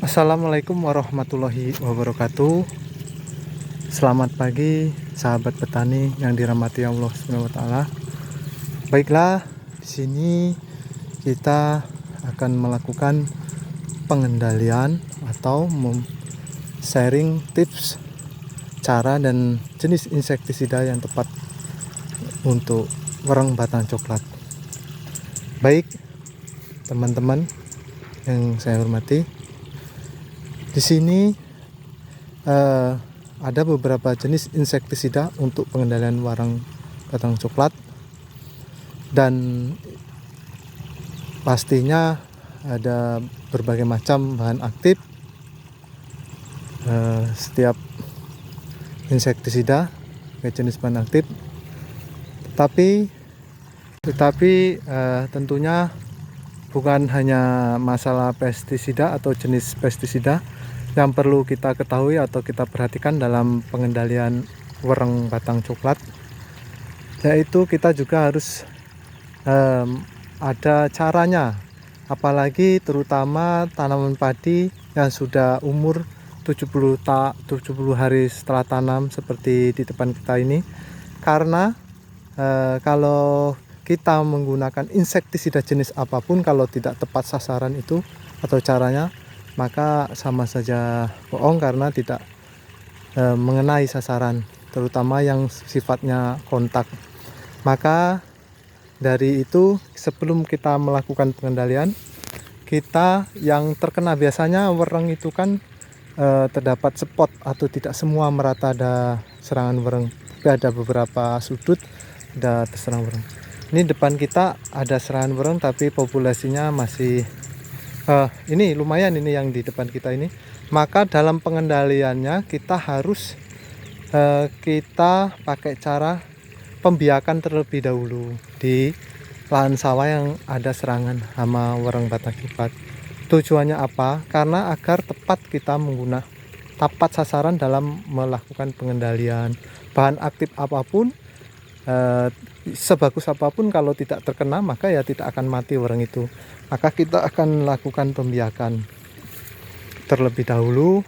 Assalamualaikum warahmatullahi wabarakatuh. Selamat pagi sahabat petani yang dirahmati Allah Subhanahu wa taala. Baiklah, di sini kita akan melakukan pengendalian atau sharing tips cara dan jenis insektisida yang tepat untuk wereng batang coklat. Baik, teman-teman yang saya hormati, di sini ada beberapa jenis insektisida untuk pengendalian warang batang coklat, dan pastinya ada berbagai macam bahan aktif. Setiap insektisida jenis bahan aktif, tetapi tentunya bukan hanya masalah pestisida atau jenis pestisida yang perlu kita ketahui atau kita perhatikan dalam pengendalian wereng batang coklat, yaitu kita juga harus ada caranya, apalagi terutama tanaman padi yang sudah umur 70 hari setelah tanam seperti di depan kita ini. Karena kalau kita menggunakan insektisida jenis apapun, kalau tidak tepat sasaran itu atau caranya, maka sama saja bohong karena tidak mengenai sasaran, terutama yang sifatnya kontak. Maka dari itu, sebelum kita melakukan pengendalian, kita yang terkena biasanya wereng itu kan terdapat spot atau tidak semua merata ada serangan wereng, tapi ada beberapa sudut ada terserang wereng. Ini depan kita ada serangan wereng tapi populasinya masih ini lumayan, ini yang di depan kita ini. Maka dalam pengendaliannya kita harus kita pakai cara pembiakan terlebih dahulu di lahan sawah yang ada serangan hama wereng batang coklat. Tujuannya apa? Karena agar tepat kita tepat sasaran dalam melakukan pengendalian. Bahan aktif apapun, sebagus apapun, kalau tidak terkena maka ya tidak akan mati wereng itu. Maka kita akan melakukan pembiakan terlebih dahulu.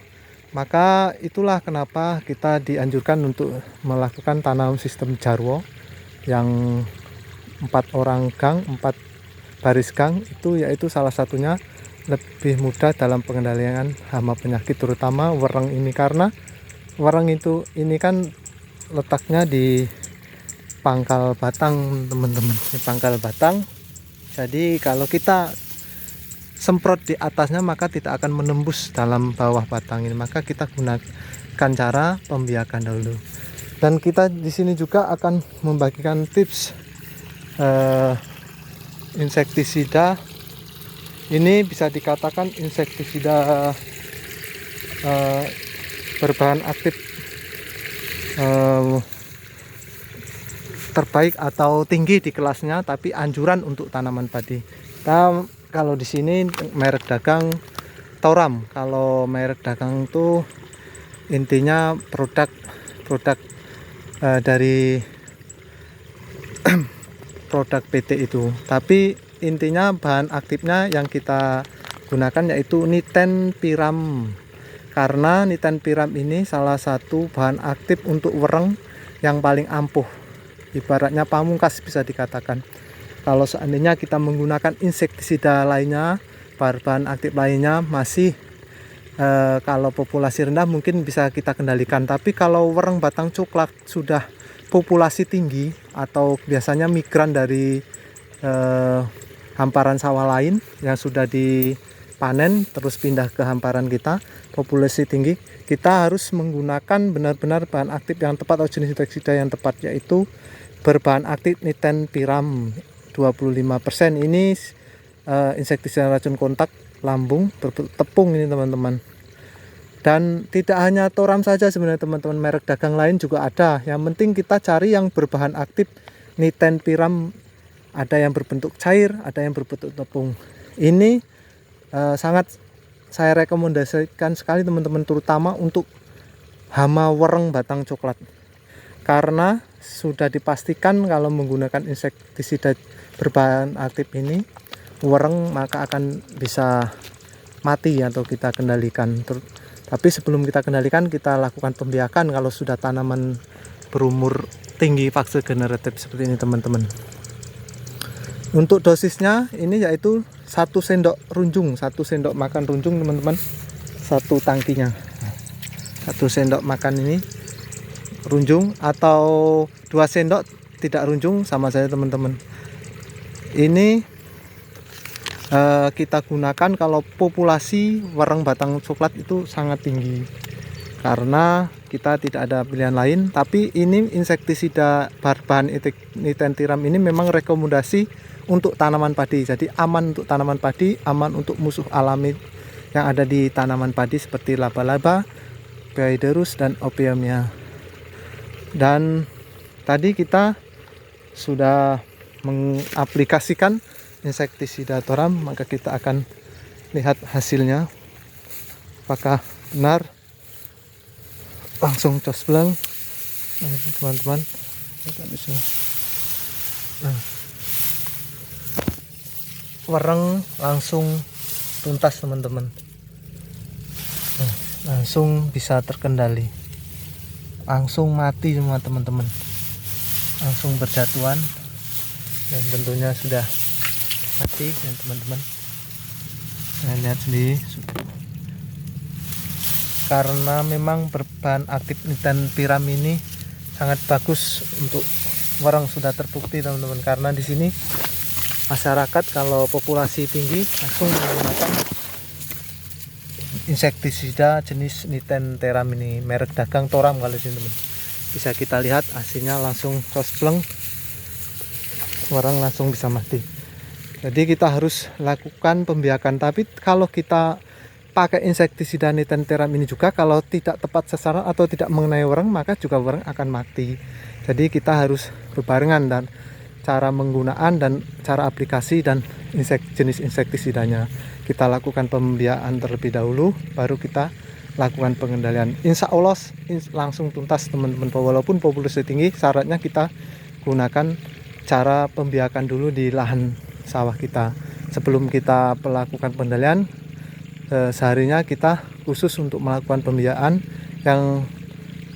Maka itulah kenapa kita dianjurkan untuk melakukan tanam sistem jarwo yang 4 baris gang itu, yaitu salah satunya lebih mudah dalam pengendalian hama penyakit terutama wereng ini. Karena wereng itu ini kan letaknya di pangkal batang, teman-teman, di pangkal batang. Jadi kalau kita semprot di atasnya maka tidak akan menembus dalam bawah batang ini. Maka kita gunakan cara pembiakan dahulu. Dan kita di sini juga akan membagikan tips insektisida. Ini bisa dikatakan insektisida berbahan aktif terbaik atau tinggi di kelasnya, tapi anjuran untuk tanaman padi. Kita kalau di sini merek dagang Thoram. Kalau merek dagang itu intinya produk dari produk PT itu, tapi intinya bahan aktifnya yang kita gunakan yaitu nitenpiram. Karena nitenpiram ini salah satu bahan aktif untuk wereng yang paling ampuh, ibaratnya pamungkas bisa dikatakan. Kalau seandainya kita menggunakan insektisida lainnya, bahan aktif lainnya masih kalau populasi rendah mungkin bisa kita kendalikan. Tapi kalau wereng batang coklat sudah populasi tinggi atau biasanya migran dari hamparan sawah lain yang sudah dipanen terus pindah ke hamparan kita, populasi tinggi, kita harus menggunakan benar-benar bahan aktif yang tepat atau jenis insektisida yang tepat, yaitu berbahan aktif nitenpiram 25%. Ini insektisida racun kontak lambung tepung ini, teman-teman. Dan tidak hanya Thoram saja sebenarnya, teman-teman, merek dagang lain juga ada. Yang penting kita cari yang berbahan aktif nitenpiram. Ada yang berbentuk cair, ada yang berbentuk tepung. Ini sangat saya rekomendasikan sekali, teman-teman, terutama untuk hama wereng batang coklat. Karena sudah dipastikan kalau menggunakan insektisida berbahan aktif ini, wereng maka akan bisa mati atau kita kendalikan. Tapi sebelum kita kendalikan, kita lakukan pembiakan kalau sudah tanaman berumur tinggi fase generatif seperti ini teman-teman. Untuk dosisnya ini yaitu 1 sendok runjung, 1 sendok makan runjung teman-teman, 1 tangkinya. 1 sendok makan ini runjung, atau 2 sendok tidak runjung sama saja teman-teman. Ini kita gunakan kalau populasi wareng batang coklat itu sangat tinggi, karena kita tidak ada pilihan lain. Tapi ini insektisida berbahan nitentiram ini memang rekomendasi untuk tanaman padi, jadi aman untuk tanaman padi, aman untuk musuh alami yang ada di tanaman padi seperti laba-laba, Phaeodrus dan Opiumnya. Dan tadi kita sudah mengaplikasikan insektisida toram, maka kita akan lihat hasilnya apakah benar. Langsung cospleng teman-teman. Wareng langsung tuntas teman-teman, langsung bisa terkendali, langsung mati semua teman-teman, langsung berjatuhan, dan tentunya sudah mati ya teman-teman. Nah, lihat sendiri, karena memang berbahan aktif nitentiram ini sangat bagus untuk wareng, sudah terbukti teman-teman. Karena di sini masyarakat kalau populasi tinggi langsung menggunakan insektisida jenis nitentiram ini, merek dagang Toram kalau sini teman. Bisa kita lihat hasilnya langsung cospleng, wareng langsung bisa mati. Jadi kita harus lakukan pembiakan. Tapi kalau kita pakai insektisida nitentiram ini juga, kalau tidak tepat sasaran atau tidak mengenai wareng, maka juga wareng akan mati. Jadi kita harus berbarengan, dan cara penggunaan dan cara aplikasi dan jenis insektisidanya. Kita lakukan pembiakan terlebih dahulu, baru kita lakukan pengendalian. Insya Allah langsung tuntas teman-teman. Walaupun populasi tinggi, syaratnya kita gunakan cara pembiakan dulu di lahan sawah kita sebelum kita melakukan pengendalian. Seharinya kita khusus untuk melakukan pembiakan yang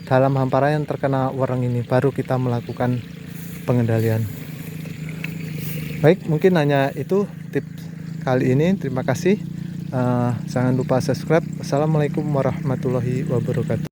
dalam hamparan yang terkena wareng ini, baru kita melakukan pengendalian. Baik, mungkin hanya itu tips kali ini. Terima kasih. Jangan lupa subscribe. Assalamualaikum warahmatullahi wabarakatuh.